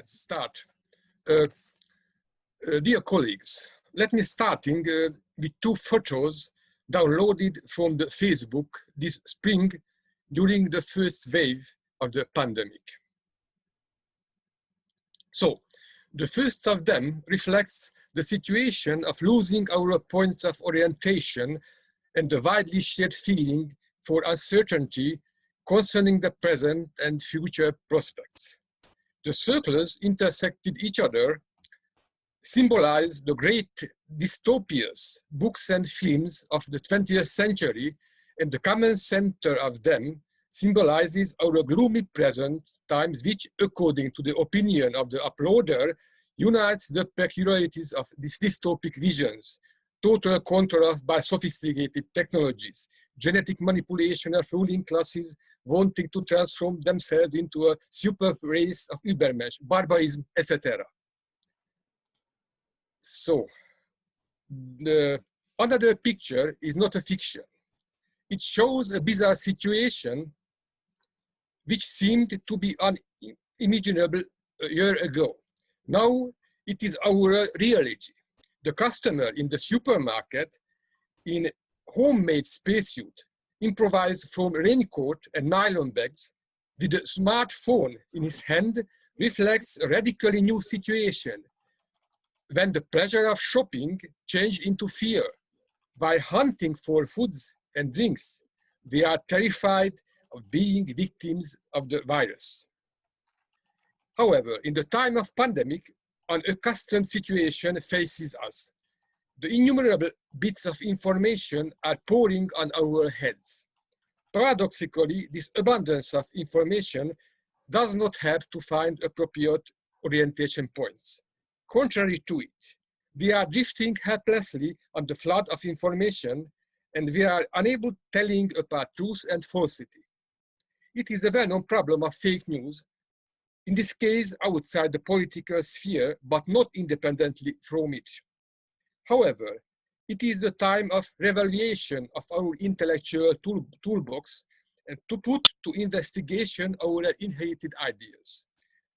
let's start. Dear colleagues, let me starting with two photos downloaded from the Facebook this spring during the first wave of the pandemic. So, the first of them reflects the situation of losing our points of orientation and the widely shared feeling for uncertainty concerning the present and future prospects. The circles intersected each other, symbolize the great dystopias, books and films of the 20th century, and the common center of them symbolizes our gloomy present times, which, according to the opinion of the uploader, unites the peculiarities of these dystopic visions, total control by sophisticated technologies, genetic manipulation of ruling classes wanting to transform themselves into a super race of Übermensch, barbarism, etc. So, another picture is not a fiction. It shows a bizarre situation which seemed to be unimaginable a year ago. Now it is our reality. The customer in the supermarket in homemade spacesuit, improvised from raincoat and nylon bags, with a smartphone in his hand, reflects a radically new situation when the pleasure of shopping changed into fear. While hunting for foods and drinks, we are terrified of being victims of the virus. However, in the time of pandemic, an accustomed situation faces us. The innumerable bits of information are pouring on our heads. Paradoxically, this abundance of information does not help to find appropriate orientation points. Contrary to it, we are drifting helplessly on the flood of information, and we are unable telling apart truth and falsity. It is a well-known problem of fake news, in this case outside the political sphere, but not independently from it. However, it is the time of revaluation of our intellectual toolbox and to put to investigation our inherited ideas.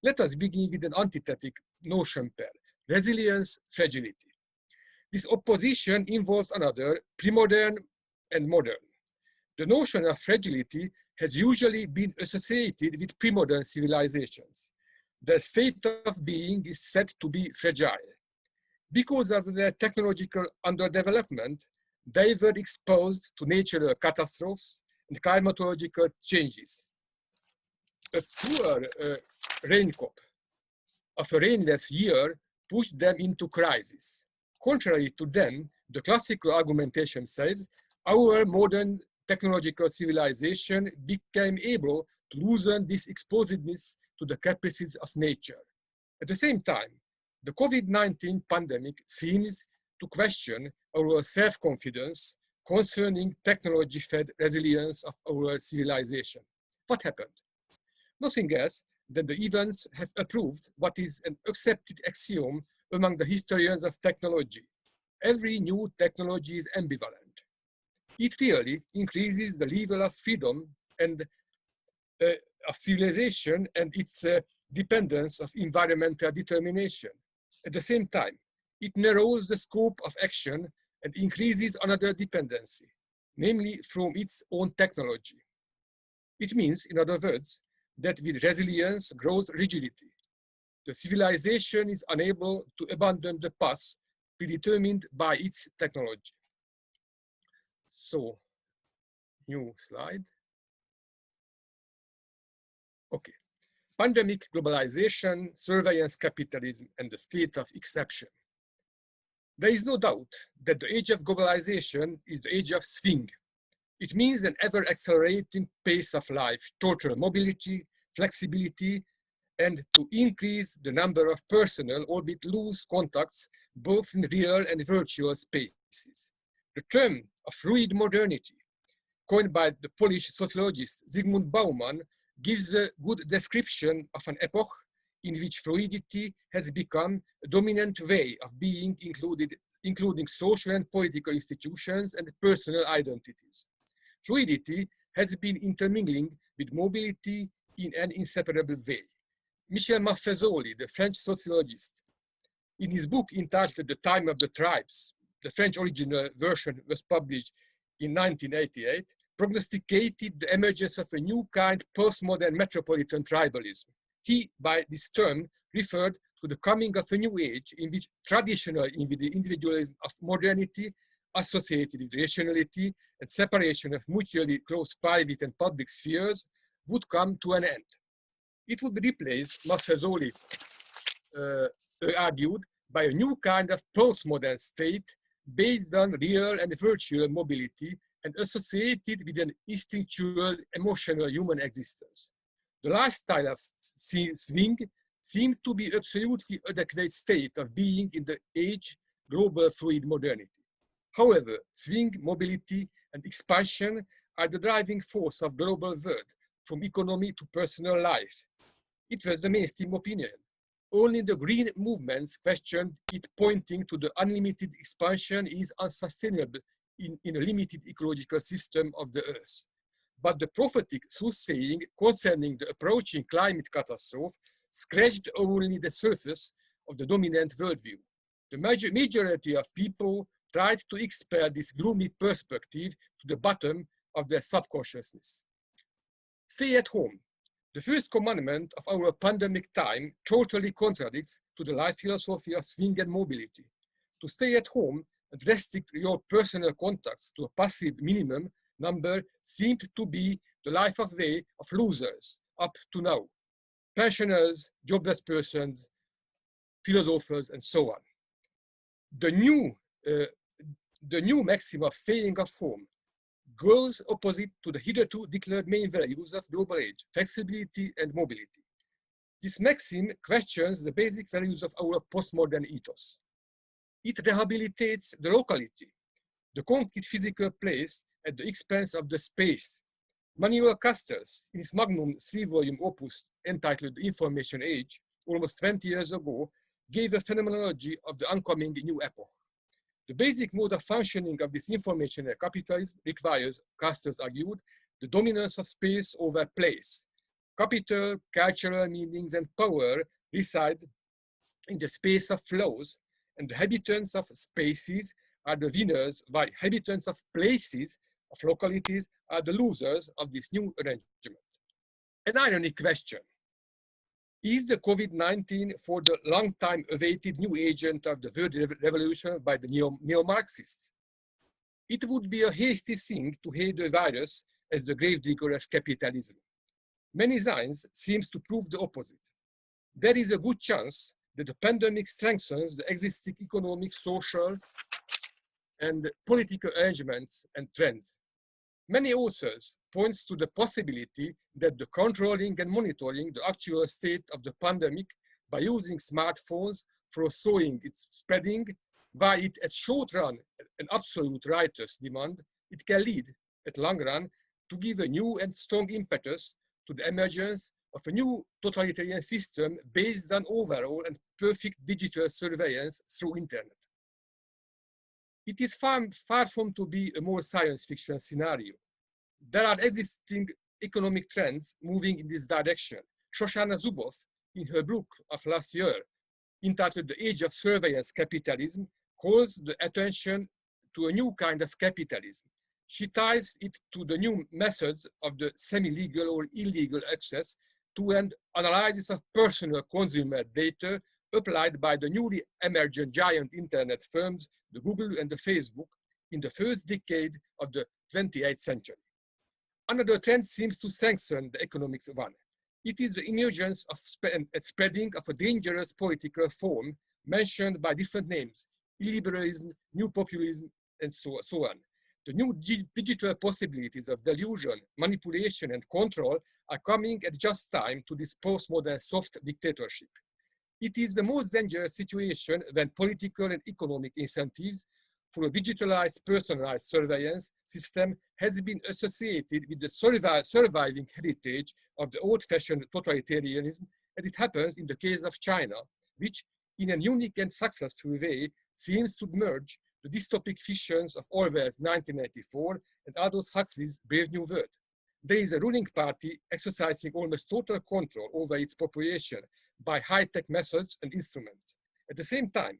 Let us begin with an antithetic notion pair: resilience, fragility. This opposition involves another, pre-modern and modern. The notion of fragility has usually been associated with pre-modern civilizations. Their state of being is said to be fragile. Because of their technological underdevelopment, they were exposed to natural catastrophes and climatological changes. A poor rainfall of a rainless year pushed them into crisis. Contrary to them, the classical argumentation says, our modern technological civilization became able to loosen this exposedness to the caprices of nature. At the same time, the COVID-19 pandemic seems to question our self-confidence concerning technology-fed resilience of our civilization. What happened? Nothing else than the events have approved what is an accepted axiom among the historians of technology. Every new technology is ambivalent. It really increases the level of freedom and of civilization and its dependence of environmental determination. At the same time, it narrows the scope of action and increases another dependency, namely from its own technology. It means, in other words, that with resilience grows rigidity. The civilization is unable to abandon the path predetermined by its technology. So, new slide. Okay. Pandemic, globalization, surveillance capitalism, and the state of exception. There is no doubt that the age of globalization is the age of swing. It means an ever-accelerating pace of life, total mobility, flexibility, and to increase the number of personal, albeit loose contacts, both in real and virtual spaces. The term of fluid modernity, coined by the Polish sociologist Zygmunt Bauman, gives a good description of an epoch in which fluidity has become a dominant way of being including social and political institutions and personal identities. Fluidity has been intermingling with mobility in an inseparable way. Michel Maffezoli, the French sociologist, in his book entitled The Time of the Tribes, the French original version was published in 1988, prognosticated the emergence of a new kind postmodern metropolitan tribalism. He, by this term, referred to the coming of a new age in which traditional individualism of modernity, associated with rationality and separation of mutually close private and public spheres, would come to an end. It would be replaced, Maffezoli argued, by a new kind of postmodern state based on real and virtual mobility and associated with an instinctual, emotional human existence. The lifestyle of swing seemed to be absolutely adequate state of being in the age global fluid modernity. However, swing, mobility, and expansion are the driving force of global world, from economy to personal life. It was the mainstream opinion. Only the green movements questioned it, pointing to the unlimited expansion is unsustainable in a limited ecological system of the Earth. But the prophetic soothsaying concerning the approaching climate catastrophe scratched only the surface of the dominant worldview. The majority of people tried to expel this gloomy perspective to the bottom of their subconsciousness. Stay at home. The first commandment of our pandemic time totally contradicts to the life philosophy of swing and mobility. To stay at home and restrict your personal contacts to a passive minimum number seemed to be the life of way of losers up to now. Pensioners, jobless persons, philosophers, and so on. The new maxim of staying at home goes opposite to the hitherto declared main values of global age, flexibility and mobility. This maxim questions the basic values of our postmodern ethos. It rehabilitates the locality, the concrete physical place at the expense of the space. Manuel Castells, in his magnum 3-volume opus entitled The Information Age, almost 20 years ago, gave a phenomenology of the oncoming new epoch. The basic mode of functioning of this informational capitalism requires, Castells argued, the dominance of space over place. Capital, cultural meanings, and power reside in the space of flows, and the habitants of spaces are the winners, while habitants of places, of localities, are the losers of this new arrangement. An ironic question. Is the COVID-19 for the long time awaited new agent of the world revolution by the neo-Marxists? It would be a hasty thing to hail the virus as the gravedigger of capitalism. Many signs seem to prove the opposite. There is a good chance that the pandemic strengthens the existing economic, social, and political arrangements and trends. Many authors point to the possibility that the controlling and monitoring the actual state of the pandemic by using smartphones for slowing its spreading, by it at short run an absolute righteous demand, it can lead at long run to give a new and strong impetus to the emergence of a new totalitarian system based on overall and perfect digital surveillance through internet. It is far from to be a more science fiction scenario. There are existing economic trends moving in this direction. Shoshana Zuboff, in her book of last year, entitled The Age of Surveillance Capitalism, calls the attention to a new kind of capitalism. She ties it to the new methods of the semi-legal or illegal access to an analysis of personal consumer data applied by the newly emergent giant internet firms, the Google and the Facebook, in the first decade of the 28th century. Another trend seems to sanction the economic one. It is the emergence of and spreading of a dangerous political form mentioned by different names, illiberalism, new populism, and so on. The new digital possibilities of delusion, manipulation, and control are coming at just time to this postmodern soft dictatorship. It is the most dangerous situation when political and economic incentives for a digitalized, personalized surveillance system has been associated with the surviving heritage of the old-fashioned totalitarianism, as it happens in the case of China, which, in a unique and successful way, seems to merge the dystopic fictions of Orwell's 1984 and Aldous Huxley's Brave New World. there is a ruling party exercising almost total control over its population by high-tech methods and instruments. At the same time,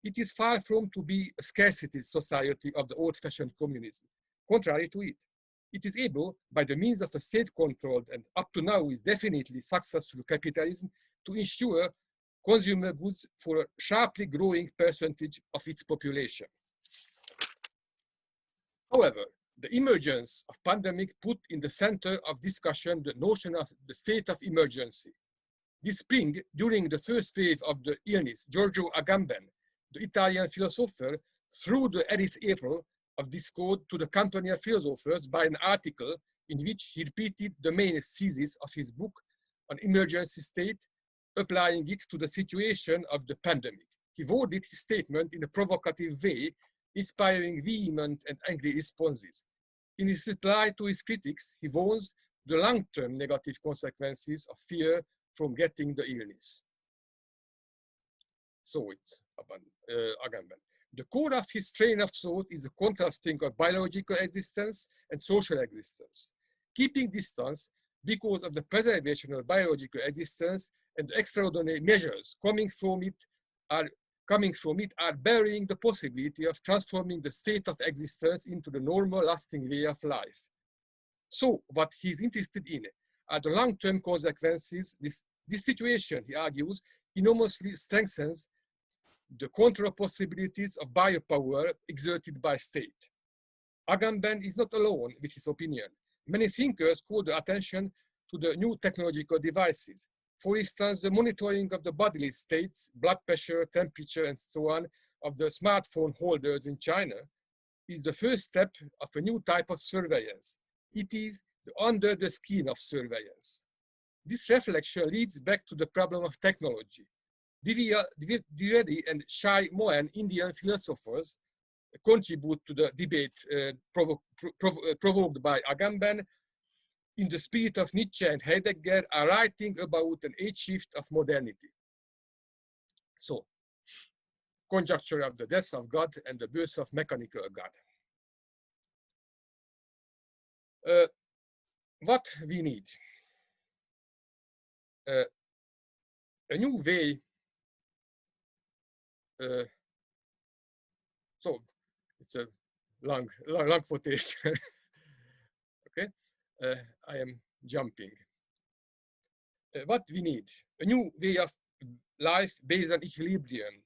it is far from to be a scarcity society of the old-fashioned communism. Contrary to it, it is able, by the means of a state-controlled and up to now is definitely successful capitalism, to ensure consumer goods for a sharply growing percentage of its population. However, the emergence of pandemic put in the center of discussion the notion of the state of emergency. This spring, during the first wave of the illness, Giorgio Agamben, the Italian philosopher, threw the Eris April of this code to the company of philosophers by an article in which he repeated the main thesis of his book on emergency state, applying it to the situation of the pandemic. He worded his statement in a provocative way, inspiring vehement and angry responses. In his reply to his critics, he warns the long-term negative consequences of fear from getting the illness. So it's Agamben. The core of his train of thought is the contrasting of biological existence and social existence. Keeping distance because of the preservation of biological existence and the extraordinary measures coming from it are bearing the possibility of transforming the state of existence into the normal, lasting way of life. So what he's interested in are the long-term consequences. This situation, he argues, enormously strengthens the control possibilities of biopower exerted by state. Agamben is not alone with his opinion. Many thinkers call the attention to the new technological devices. For instance, the monitoring of the bodily states, blood pressure, temperature, and so on, of the smartphone holders in China is the first step of a new type of surveillance. It is the under the skin of surveillance. This reflection leads back to the problem of technology. Dwivedi and Shai Mohan, Indian philosophers, contribute to the debate provoked by Agamben. In the spirit of Nietzsche and Heidegger, are writing about an age shift of modernity. So, conjecture of the death of God and the birth of mechanical God. What we need? A new way. So, it's a long quotation. Okay. I am jumping. What we need? A new way of life based on equilibrium,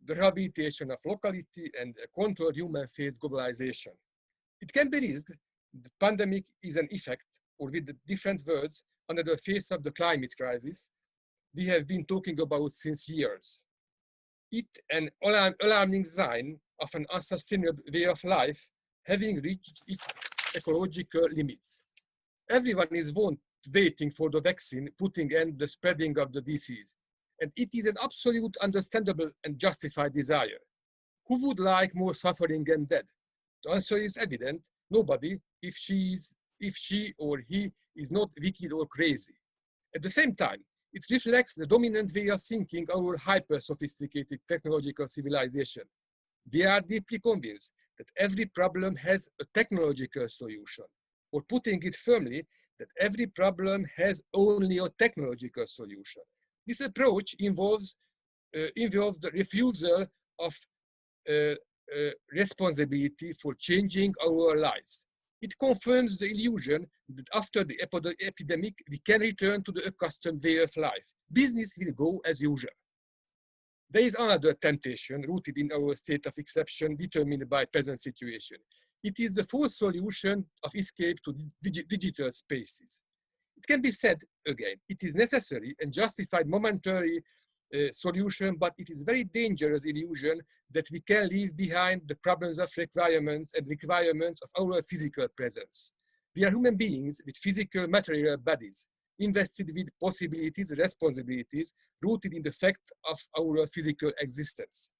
the rehabilitation of locality, and a controlled human-phase globalization. It can be reasoned the pandemic is an effect, or with different words, under the face of the climate crisis we have been talking about since years. It an alarming sign of an unsustainable way of life having reached its ecological limits. Everyone is waiting for the vaccine, putting end to the spreading of the disease. And it is an absolute, understandable, and justified desire. Who would like more suffering and death? The answer is evident: nobody, if she or he is not wicked or crazy. At the same time, it reflects the dominant way of thinking our hyper-sophisticated technological civilization. We are deeply convinced that every problem has a technological solution, or putting it firmly, that every problem has only a technological solution. This approach involves the refusal of responsibility for changing our lives. It confirms the illusion that after the epidemic, we can return to the accustomed way of life. Business will go as usual. There is another temptation rooted in our state of exception determined by present situation. It is the false solution of escape to digital spaces. It can be said again, it is necessary and justified momentary solution, but it is very dangerous illusion that we can leave behind the problems of requirements of our physical presence. We are human beings with physical material bodies, invested with possibilities, responsibilities, rooted in the fact of our physical existence.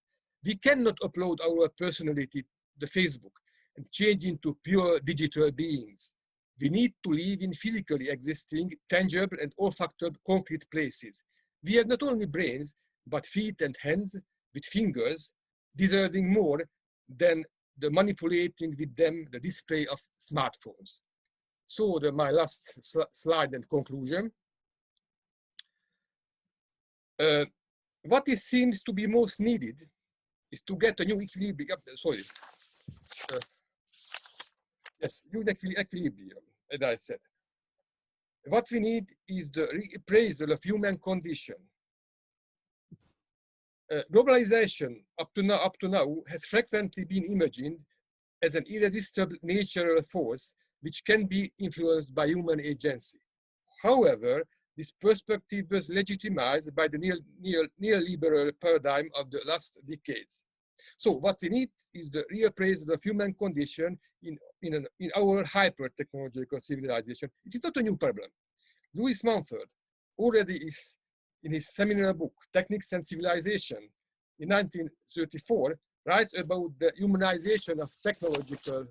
We cannot upload our personality to the Facebook and change into pure digital beings. We need to live in physically existing, tangible and olfactory concrete places. We have not only brains, but feet and hands with fingers, deserving more than the manipulating with them the display of smartphones. So my last slide and conclusion. What it seems to be most needed is to get a new equilibrium. Sorry. Yes, new equilibrium, as I said. What we need is the reappraisal of human condition. Globalization up to now has frequently been imagined as an irresistible natural force which can be influenced by human agency. However, this perspective was legitimized by the neoliberal paradigm of the last decades. So what we need is the reappraisal of human condition in our hyper-technological civilization. It is not a new problem. Louis Mumford already is, in his seminal book, Techniques and Civilization, in 1934, writes about the humanization of technological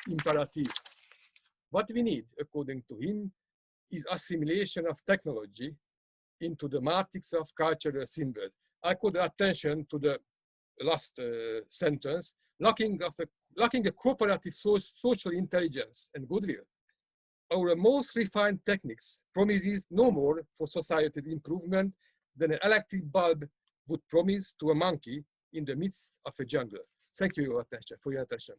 imperative. What we need, according to him, is assimilation of technology into the matrix of cultural symbols. I call attention to the last sentence, lacking a cooperative social intelligence and goodwill. Our most refined techniques promises no more for society's improvement than an electric bulb would promise to a monkey in the midst of a jungle. Thank you for your attention.